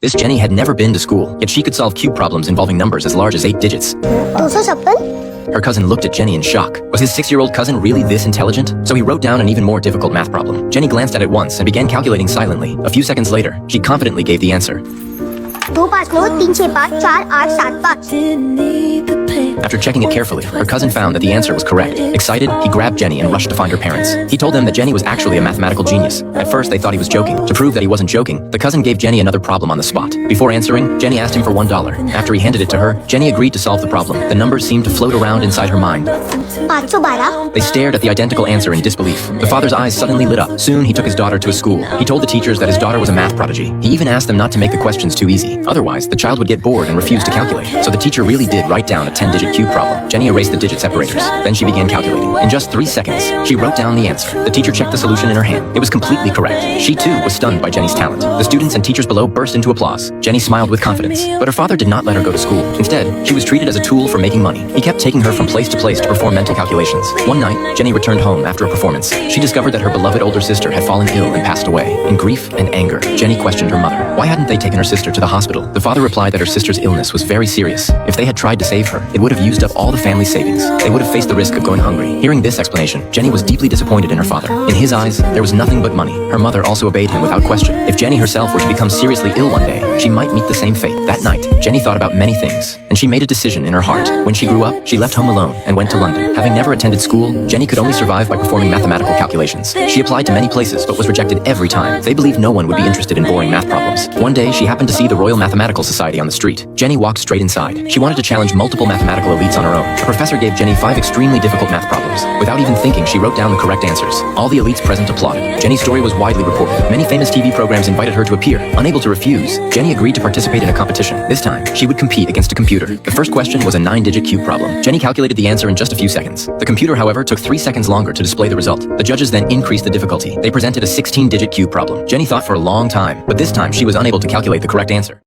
This Jenny had never been to school, yet she could solve cube problems involving numbers as large as 8 digits. 256. Her cousin looked at Jenny in shock. Was his 6-year-old cousin really this intelligent? So he wrote down an even more difficult math problem. Jenny glanced at it once and began calculating silently. A few seconds later, she confidently gave the answer. 2 5 9 3 6 5 4 8 7 5. After checking it carefully, her cousin found that the answer was correct. Excited, he grabbed Jenny and rushed to find her parents. He told them that Jenny was actually a mathematical genius. At first, they thought he was joking. To prove that he wasn't joking, the cousin gave Jenny another problem on the spot. Before answering, Jenny asked him for $1. After he handed it to her, Jenny agreed to solve the problem. The numbers seemed to float around inside her mind. 512. They stared at the identical answer in disbelief. The father's eyes suddenly lit up. Soon, he took his daughter to a school. He told the teachers that his daughter was a math prodigy. He even asked them not to make the questions too easy. Otherwise, the child would get bored and refuse to calculate. So the teacher really did write down a 10-digit cube problem. Jenny erased the digit separators. Then she began calculating. In just 3 seconds, she wrote down the answer. The teacher checked the solution in her hand. It was completely correct. She too was stunned by Jenny's talent. The students and teachers below burst into applause. Jenny smiled with confidence. But her father did not let her go to school. Instead, she was treated as a tool for making money. He kept taking her from place to place to perform mental calculations. One night, Jenny returned home after a performance. She discovered that her beloved older sister had fallen ill and passed away. In grief and anger, Jenny questioned her mother. Why hadn't they taken her sister to the hospital? The father replied that her sister's illness was very serious. If they had tried to save her, it would have used up all the family's savings. They would have faced the risk of going hungry. Hearing this explanation, Jenny was deeply disappointed in her father. In his eyes, there was nothing but money. Her mother also obeyed him without question. If Jenny herself were to become seriously ill one day, she might meet the same fate. That night, Jenny thought about many things, and she made a decision in her heart. When she grew up, she left home alone and went to London. Having never attended school, Jenny could only survive by performing mathematical calculations. She applied to many places, but was rejected every time. They believed no one would be interested in boring math problems. One day, she happened to see the Royal Mathematical Society on the street. Jenny walked straight inside. She wanted to challenge multiple mathematical elites on her own. The professor gave Jenny 5 extremely difficult math problems. Without even thinking, she wrote down the correct answers. All the elites present applauded. Jenny's story was widely reported. Many famous TV programs invited her to appear. Unable to refuse, Jenny agreed to participate in a competition. This time, she would compete against a computer. The first question was a 9-digit cube problem. Jenny calculated the answer in just a few seconds. The computer, however, took 3 seconds longer to display the result. The judges then increased the difficulty. They presented a 16-digit cube problem. Jenny thought for a long time, but this time she was unable to calculate the correct answer.